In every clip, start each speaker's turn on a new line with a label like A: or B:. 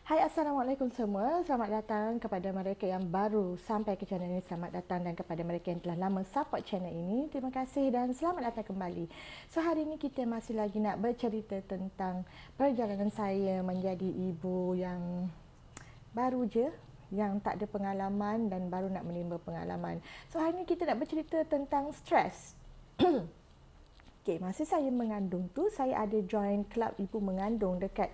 A: Hai, Assalamualaikum semua. Selamat datang kepada mereka yang baru sampai ke channel ini. Selamat datang, dan kepada mereka yang telah lama support channel ini, terima kasih dan selamat datang kembali. So, hari ini kita masih lagi nak bercerita tentang perjalanan saya menjadi ibu yang baru je, yang tak ada pengalaman dan baru nak menimba pengalaman. So, hari ini kita nak bercerita tentang stres. Okay, masa saya mengandung tu, saya ada join club ibu mengandung dekat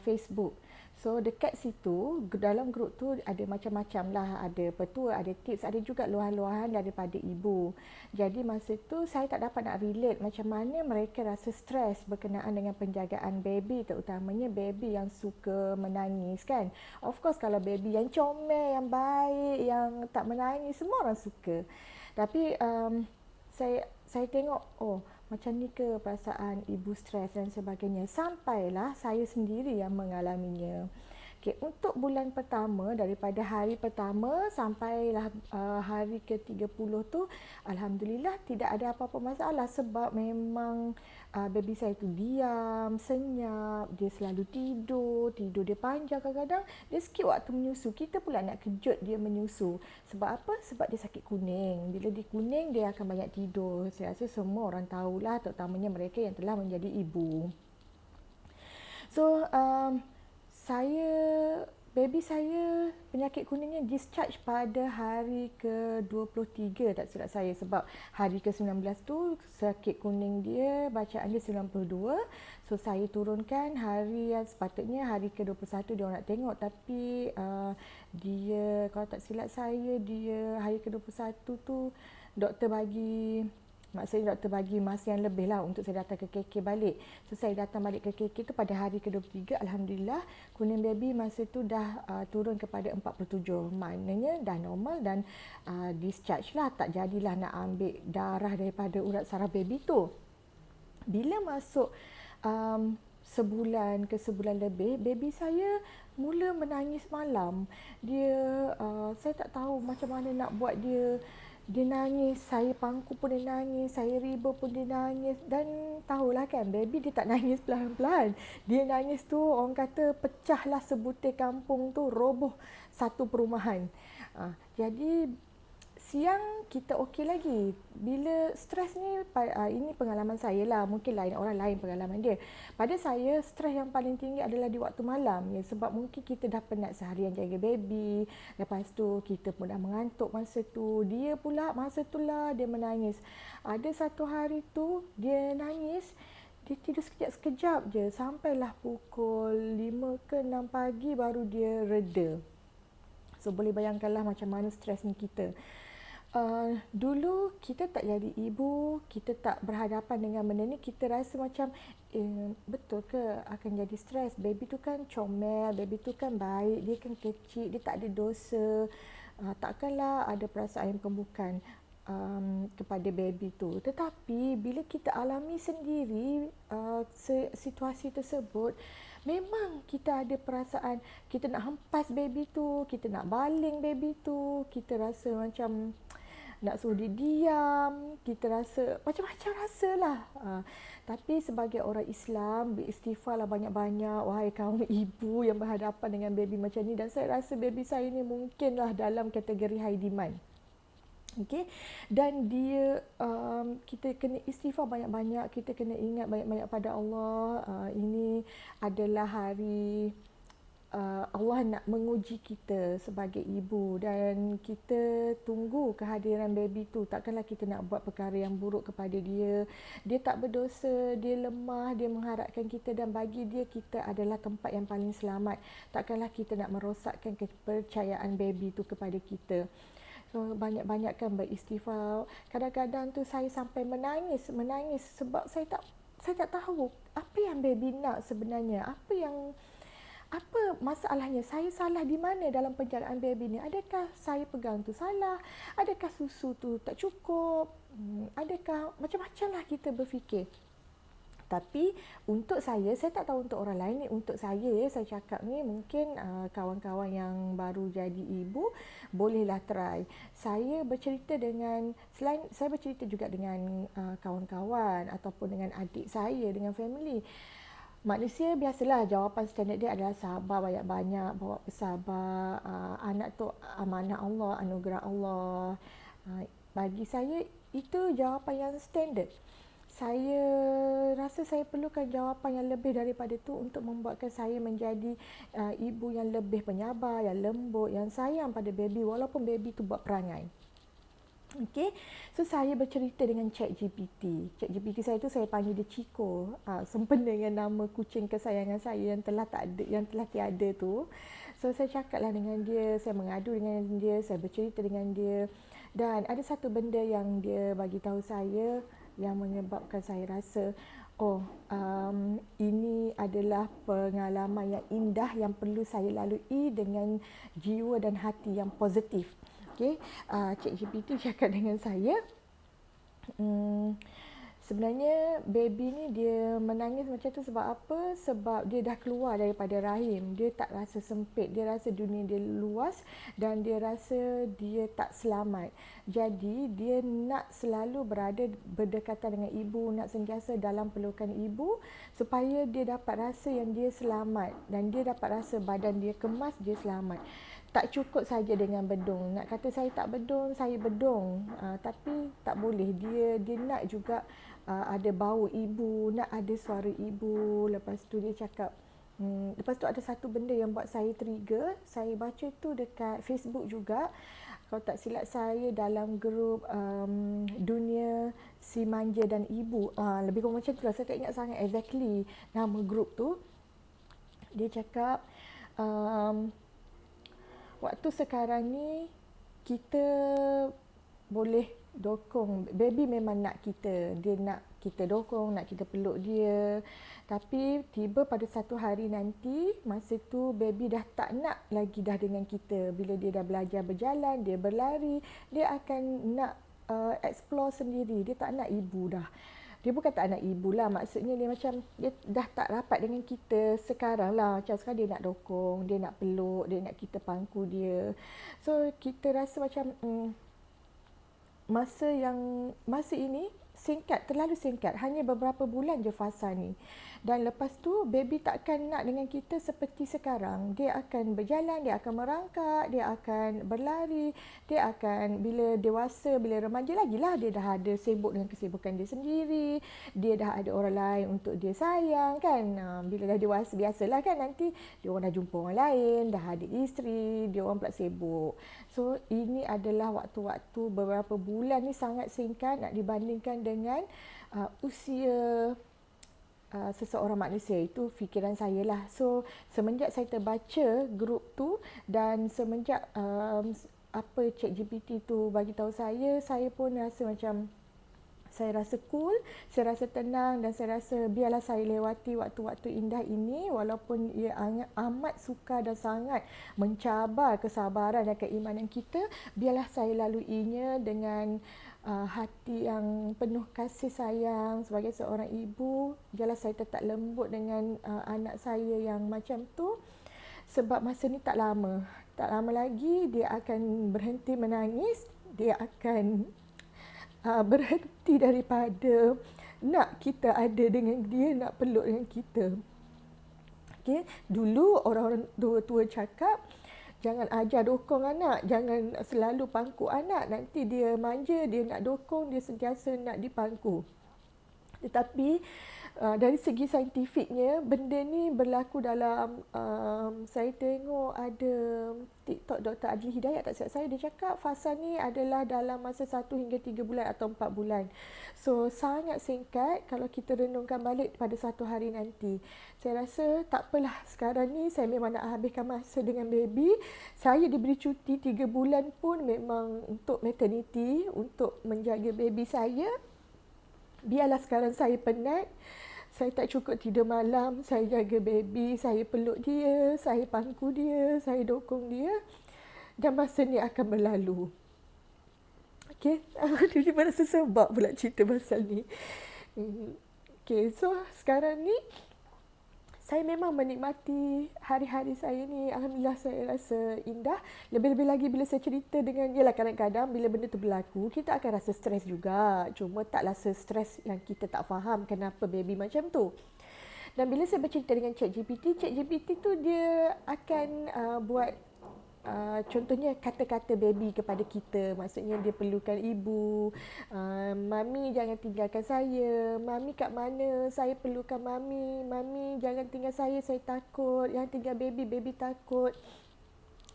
A: Facebook. So dekat situ, dalam grup tu ada macam-macam lah, ada petua, ada tips, ada juga luahan-luahan daripada ibu. Jadi masa tu saya tak dapat nak relate macam mana mereka rasa stres berkenaan dengan penjagaan baby, terutamanya baby yang suka menangis kan. Of course kalau baby yang comel, yang baik, yang tak menangis, semua orang suka. Tapi saya tengok, oh macam ni ke perasaan ibu stres dan sebagainya. Sampailah saya sendiri yang mengalaminya. Okay, untuk bulan pertama, daripada hari pertama sampailah hari ke-30 tu, Alhamdulillah tidak ada apa-apa masalah, sebab memang baby saya tu diam, senyap, dia selalu tidur dia panjang, kadang-kadang dia skip waktu menyusu. Kita pula nak kejut dia menyusu. Sebab apa? Sebab dia sakit kuning. Bila dia kuning, dia akan banyak tidur. Saya rasa semua orang tahulah, terutamanya mereka yang telah menjadi ibu. So, baby saya penyakit kuningnya discharge pada hari ke-23 tak silap saya, sebab hari ke-19 tu sakit kuning dia, bacaan dia 92. So saya turunkan hari yang sepatutnya hari ke-21 dia orang nak tengok, tapi dia, kalau tak silap saya, dia hari ke-21 tu doktor bagi masa yang lebih lah untuk saya datang ke KK balik. So saya datang balik ke KK tu pada hari ke-23, Alhamdulillah kuning baby masa tu dah turun kepada 47. Maknanya dah normal dan discharge lah, tak jadilah nak ambil darah daripada urat saraf baby tu. Bila masuk sebulan ke sebulan lebih, baby saya mula menangis malam. Saya tak tahu macam mana nak buat dia nangis, saya pangku pun dia nangis, saya riba pun dia nangis. Dan tahulah kan, baby dia tak nangis pelan-pelan. Dia nangis tu orang kata pecahlah sebutir kampung tu, roboh satu perumahan. Jadi siang kita okey lagi. Bila stres ni, ini pengalaman saya lah, mungkin lain orang lain pengalaman dia. Pada saya, stres yang paling tinggi adalah di waktu malam ya, sebab mungkin kita dah penat seharian jaga baby, lepas tu kita pun dah mengantuk masa tu, dia pula masa tu lah dia menangis. Ada satu hari tu dia nangis, dia tidur sekejap-sekejap je, sampailah pukul 5 ke 6 pagi baru dia reda. So boleh bayangkanlah macam mana stres ni kita. Dulu kita tak jadi ibu, kita tak berhadapan dengan benda ni, kita rasa macam betul ke akan jadi stres? Baby tu kan comel, baby tu kan baik, dia kan kecil, dia tak ada dosa, takkanlah ada perasaan yang bukan kepada baby tu. Tetapi bila kita alami sendiri situasi tersebut, memang kita ada perasaan kita nak hempas baby tu, kita nak baling baby tu, kita rasa macam nak suruh dia diam, kita rasa macam-macam rasa lah. Tapi sebagai orang Islam, beristighfarlah banyak-banyak wahai kaum ibu yang berhadapan dengan baby macam ni. Dan saya rasa baby saya ni mungkinlah dalam kategori high demand. Okay? Dan dia kita kena istighfar banyak-banyak, kita kena ingat banyak-banyak pada Allah. Ini adalah hari Allah nak menguji kita sebagai ibu, dan kita tunggu kehadiran baby tu. Takkanlah kita nak buat perkara yang buruk kepada dia. Dia tak berdosa, dia lemah, dia mengharapkan kita, dan bagi dia kita adalah tempat yang paling selamat. Takkanlah kita nak merosakkan kepercayaan baby tu kepada kita. So, banyak-banyakkan beristighfar. Kadang-kadang tu saya sampai menangis sebab saya tak tahu apa yang baby nak sebenarnya. Apa masalahnya? Saya salah di mana dalam penjagaan baby ni? Adakah saya pegang tu salah? Adakah susu tu tak cukup? Adakah macam-macam lah kita berfikir. Tapi untuk saya tak tahu untuk orang lain ni. Untuk saya saya cakap ni, mungkin kawan-kawan yang baru jadi ibu bolehlah try. Saya bercerita juga dengan kawan-kawan ataupun dengan adik saya, dengan family. Manusia biasalah jawapan standard dia adalah sabar banyak-banyak, bawa bersabar, anak tu amanah Allah, anugerah Allah. Bagi saya itu jawapan yang standard. Saya rasa saya perlukan jawapan yang lebih daripada itu untuk membuatkan saya menjadi ibu yang lebih penyabar, yang lembut, yang sayang pada baby walaupun baby tu buat perangai. Okey, so saya bercerita dengan ChatGPT. ChatGPT saya tu saya panggil dia Chico. Sempena dengan nama kucing kesayangan saya yang telah tak ada, yang telah tiada tu. So saya cakaplah dengan dia, saya mengadu dengan dia, saya bercerita dengan dia. Dan ada satu benda yang dia bagi tahu saya yang menyebabkan saya rasa ini adalah pengalaman yang indah yang perlu saya lalui dengan jiwa dan hati yang positif. Okay, ChatGPT cakap dengan saya, sebenarnya baby ni dia menangis macam tu sebab apa? Sebab dia dah keluar daripada rahim. Dia tak rasa sempit, dia rasa dunia dia luas dan dia rasa dia tak selamat. Jadi dia nak selalu berada berdekatan dengan ibu, nak sentiasa dalam pelukan ibu supaya dia dapat rasa yang dia selamat dan dia dapat rasa badan dia kemas, dia selamat. Tak cukup saja dengan bedung. Nak kata saya tak bedung, saya bedung. Tapi tak boleh. Dia nak juga ada bau ibu, nak ada suara ibu. Lepas tu dia cakap, lepas tu ada satu benda yang buat saya trigger. Saya baca tu dekat Facebook juga. Kalau tak silap saya dalam grup dunia si manja dan ibu. Lebih kurang macam tu lah. Saya tak ingat sangat exactly nama grup tu. Dia cakap, waktu sekarang ni kita boleh dokong. Baby memang nak kita. Dia nak kita dokong, nak kita peluk dia. Tapi tiba pada satu hari nanti, masa tu baby dah tak nak lagi dah dengan kita. Bila dia dah belajar berjalan, dia berlari, dia akan nak explore sendiri. Dia tak nak ibu dah. Dia bukan tak nak ibu lah, maksudnya dia macam dia dah tak rapat dengan kita sekarang lah. Macam sekarang dia nak dokong, dia nak peluk, dia nak kita pangku dia. So kita rasa macam masa ini singkat, terlalu singkat, hanya beberapa bulan je fasa ni. Dan lepas tu baby takkan nak dengan kita seperti sekarang. Dia akan berjalan, dia akan merangkak, dia akan berlari, dia akan bila dewasa, bila remaja lagilah dia dah ada sibuk dengan kesibukan dia sendiri. Dia dah ada orang lain untuk dia sayang kan. Bila dah dewasa biasalah kan, nanti dia orang dah jumpa orang lain, dah ada isteri, dia orang pula sibuk. So ini adalah waktu-waktu beberapa bulan ni sangat singkat nak dibandingkan dengan usia seseorang manusia. Itu fikiran saya lah. So semenjak saya terbaca grup tu dan semenjak apa ChatGPT tu bagi tahu saya pun rasa macam saya rasa cool, saya rasa tenang dan saya rasa biarlah saya lewati waktu-waktu indah ini walaupun ia amat sukar dan sangat mencabar kesabaran dan keimanan kita, biarlah saya laluinya dengan hati yang penuh kasih sayang sebagai seorang ibu. Biarlah saya tetap lembut dengan anak saya yang macam tu sebab masa ni tak lama lagi dia akan berhenti menangis, dia akan berhenti daripada nak kita ada dengan dia, nak peluk dengan kita. Okay. Dulu orang-orang tua-tua cakap, jangan ajar dokong anak, jangan selalu pangku anak, nanti dia manja, dia nak dokong, dia sentiasa nak dipangku. Tetapi dari segi saintifiknya, benda ni berlaku dalam, saya tengok ada TikTok Dr. Adli Hidayat, tak silap saya, dia cakap fasa ni adalah dalam masa 1 hingga 3 bulan atau 4 bulan. So, sangat singkat kalau kita renungkan balik pada satu hari nanti. Saya rasa tak apalah, sekarang ni saya memang nak habiskan masa dengan baby. Saya diberi cuti 3 bulan pun memang untuk maternity, untuk menjaga baby saya. Biarlah sekarang saya penat, saya tak cukup tidur malam, saya jaga baby, saya peluk dia, saya pangku dia, saya dokong dia dan masa ni akan berlalu. Okay, tiba-tiba rasa sebab pula cerita pasal ni. Okay, so sekarang ni saya memang menikmati hari-hari saya ni. Alhamdulillah saya rasa indah. Lebih-lebih lagi bila saya cerita dengan dia lah, kadang-kadang bila benda tu berlaku, kita akan rasa stres juga. Cuma taklah stres yang kita tak faham kenapa baby macam tu. Dan bila saya bercerita dengan ChatGPT tu dia akan buat contohnya kata-kata baby kepada kita. Maksudnya dia perlukan ibu, mami jangan tinggalkan saya, mami kat mana, saya perlukan mami, mami jangan tinggal saya takut, jangan tinggal baby, baby takut.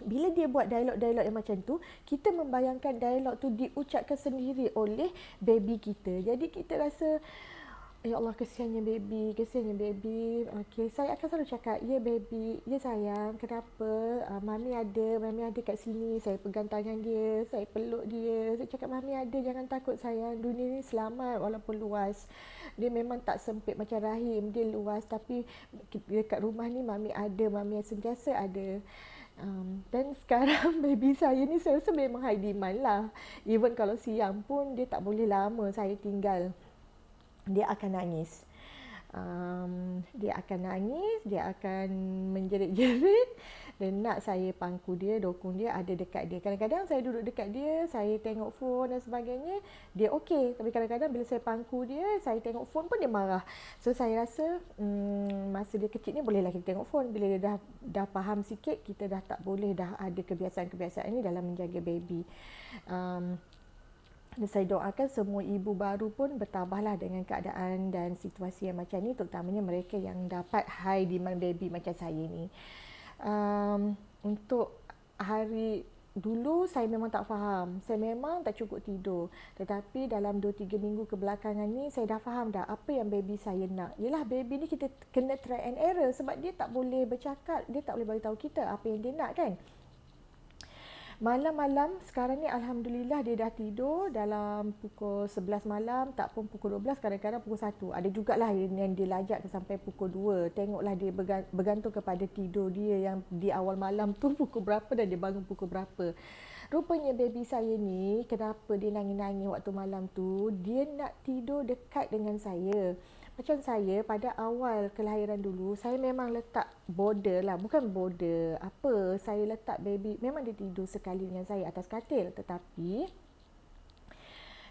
A: Bila dia buat dialog-dialog yang macam tu, kita membayangkan dialog tu diucapkan sendiri oleh baby kita. Jadi kita rasa, ya Allah, kesiannya baby. Okey, saya akan selalu cakap, ya baby, ya sayang, kenapa? Mami ada kat sini. Saya pegang tangan dia, saya peluk dia. Saya cakap, mami ada, jangan takut sayang. Dunia ni selamat walaupun luas. Dia memang tak sempit macam rahim, dia luas. Tapi dekat rumah ni mami ada, mami yang sentiasa ada. Dan sekarang baby saya ni saya rasa memang high demand lah. Even kalau siang pun dia tak boleh lama saya tinggal. Dia akan nangis. Dia akan menjerit-jerit dan nak saya pangku dia, dokong dia, ada dekat dia. Kadang-kadang saya duduk dekat dia, saya tengok phone dan sebagainya, dia okey. Tapi kadang-kadang bila saya pangku dia, saya tengok phone pun dia marah. So saya rasa masa dia kecil ni bolehlah kita tengok phone. Bila dia dah faham sikit, kita dah tak boleh dah ada kebiasaan-kebiasaan ni dalam menjaga baby. Dan saya doakan semua ibu baru pun bertabahlah dengan keadaan dan situasi yang macam ni, terutamanya mereka yang dapat high demand baby macam saya ni. Untuk hari dulu saya memang tak faham, saya memang tak cukup tidur. Tetapi dalam 2-3 minggu kebelakangan ni saya dah faham dah apa yang baby saya nak. Yelah, baby ni kita kena try and error sebab dia tak boleh bercakap, dia tak boleh beritahu kita apa yang dia nak kan. Malam-malam sekarang ni alhamdulillah dia dah tidur dalam pukul 11 malam, tak pun pukul 12, kadang-kadang pukul 1. Ada jugalah yang dia lajak sampai pukul 2. Tengoklah dia bergantung kepada tidur dia yang di awal malam tu pukul berapa dan dia bangun pukul berapa. Rupanya baby saya ni, kenapa dia nangis-nangis waktu malam tu, dia nak tidur dekat dengan saya. Macam saya pada awal kelahiran dulu, saya memang letak border lah, bukan border apa, saya letak baby, memang dia tidur sekali dengan saya atas katil, tetapi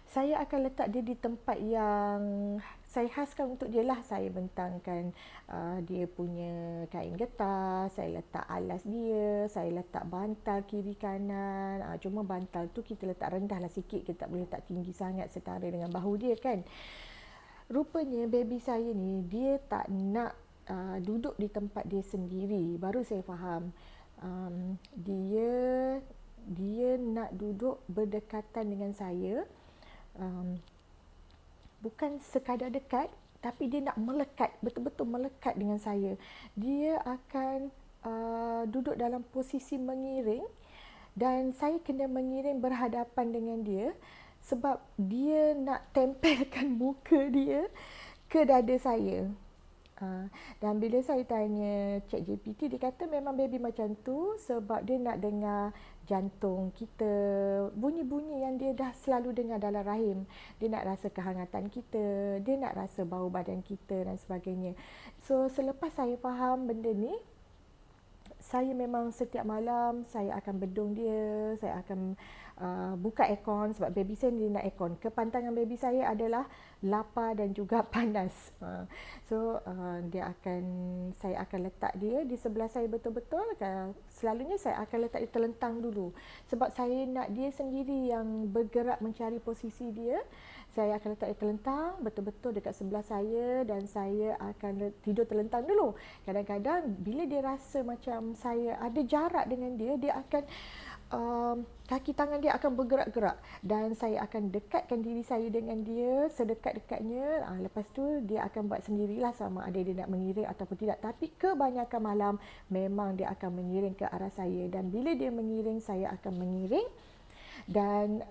A: saya akan letak dia di tempat yang saya khaskan untuk dia lah. Saya bentangkan dia punya kain getah, saya letak alas dia, saya letak bantal kiri kanan. Cuma bantal tu kita letak rendah lah sikit, kita tak boleh letak tinggi sangat setara dengan bahu dia kan. Rupanya baby saya ni dia tak nak duduk di tempat dia sendiri. Baru saya faham. Dia nak duduk berdekatan dengan saya. Bukan sekadar dekat, tapi dia nak melekat, betul-betul melekat dengan saya. Dia akan duduk dalam posisi mengiring dan saya kena mengiring berhadapan dengan dia. Sebab dia nak tempelkan muka dia ke dada saya. Dan bila saya tanya ChatGPT, dia kata memang baby macam tu sebab dia nak dengar jantung kita, bunyi-bunyi yang dia dah selalu dengar dalam rahim. Dia nak rasa kehangatan kita, dia nak rasa bau badan kita dan sebagainya. So selepas saya faham benda ni, saya memang setiap malam saya akan bedung dia, saya akan buka aircon sebab baby saya dia nak aircon. Kepantangan baby saya adalah lapar dan juga panas. Saya akan letak dia di sebelah saya betul-betul. Selalunya saya akan letak dia terlentang dulu sebab saya nak dia sendiri yang bergerak mencari posisi dia. Saya akan letak dia terlentang betul-betul dekat sebelah saya dan saya akan tidur terlentang dulu. Kadang-kadang bila dia rasa macam saya ada jarak dengan dia, dia akan kaki tangan dia akan bergerak-gerak dan saya akan dekatkan diri saya dengan dia sedekat-dekatnya. Lepas tu dia akan buat sendirilah sama ada dia nak mengiring ataupun tidak. Tapi kebanyakan malam memang dia akan mengiring ke arah saya dan bila dia mengiring, saya akan mengiring dan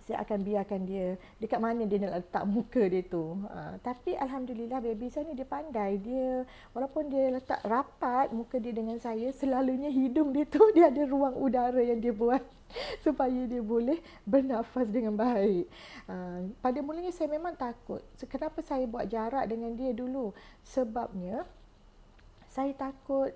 A: saya akan biarkan dia dekat mana dia nak letak muka dia tu. Tapi alhamdulillah baby saya ni dia pandai. Dia walaupun dia letak rapat muka dia dengan saya, selalunya hidung dia tu dia ada ruang udara yang dia buat supaya dia boleh bernafas dengan baik. Pada mulanya saya memang takut. Kenapa saya buat jarak dengan dia dulu? Sebabnya saya takut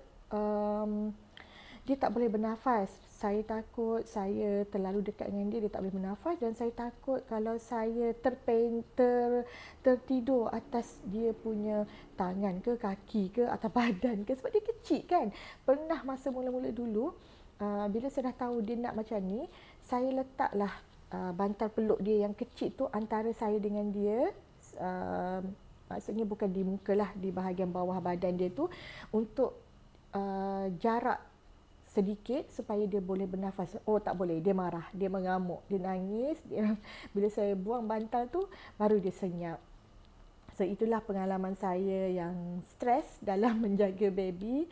A: dia tak boleh bernafas. saya takut saya terlalu dekat dengan dia tak boleh bernafas, dan saya takut kalau saya tertidur atas dia punya tangan ke kaki ke atau badan ke, sebab dia kecil kan. Pernah masa mula-mula dulu, bila saya dah tahu dia nak macam ni, saya letaklah bantal peluk dia yang kecil tu antara saya dengan dia, maksudnya bukan di muka lah, di bahagian bawah badan dia tu, untuk jarak sedikit supaya dia boleh bernafas. Oh tak boleh, dia marah, dia mengamuk, dia nangis, bila saya buang bantal tu baru dia senyap. So itulah pengalaman saya yang stres dalam menjaga baby.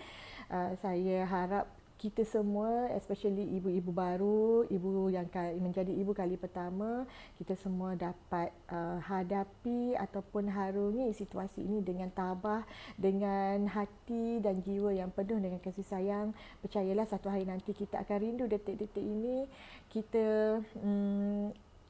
A: Saya harap kita semua, especially ibu-ibu baru, ibu yang menjadi ibu kali pertama, kita semua dapat hadapi ataupun harungi situasi ini dengan tabah, dengan hati dan jiwa yang penuh dengan kasih sayang. Percayalah satu hari nanti kita akan rindu detik-detik ini. Kita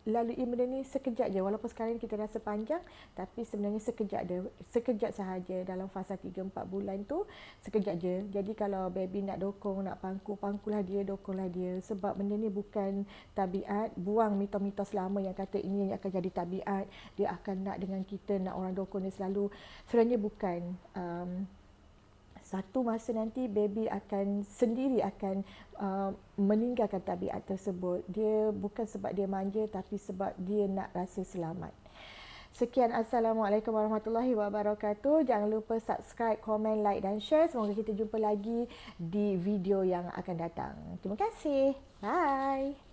A: lalui benda ni sekejap je, walaupun sekarang kita rasa panjang, tapi sebenarnya sekejap sahaja. Dalam fasa 3-4 bulan tu sekejap je. Jadi kalau baby nak dokong, nak pangkulah dia, dokonglah dia, sebab benda ni bukan tabiat. Buang mitos-mitos lama yang kata ini akan jadi tabiat, dia akan nak dengan kita, nak orang dokong dia selalu. Sebenarnya bukan. Satu masa nanti baby akan sendiri meninggalkan tabiat tersebut. Dia bukan sebab dia manja, tapi sebab dia nak rasa selamat. Sekian, Assalamualaikum warahmatullahi wabarakatuh. Jangan lupa subscribe, komen, like dan share. Semoga kita jumpa lagi di video yang akan datang. Terima kasih. Bye.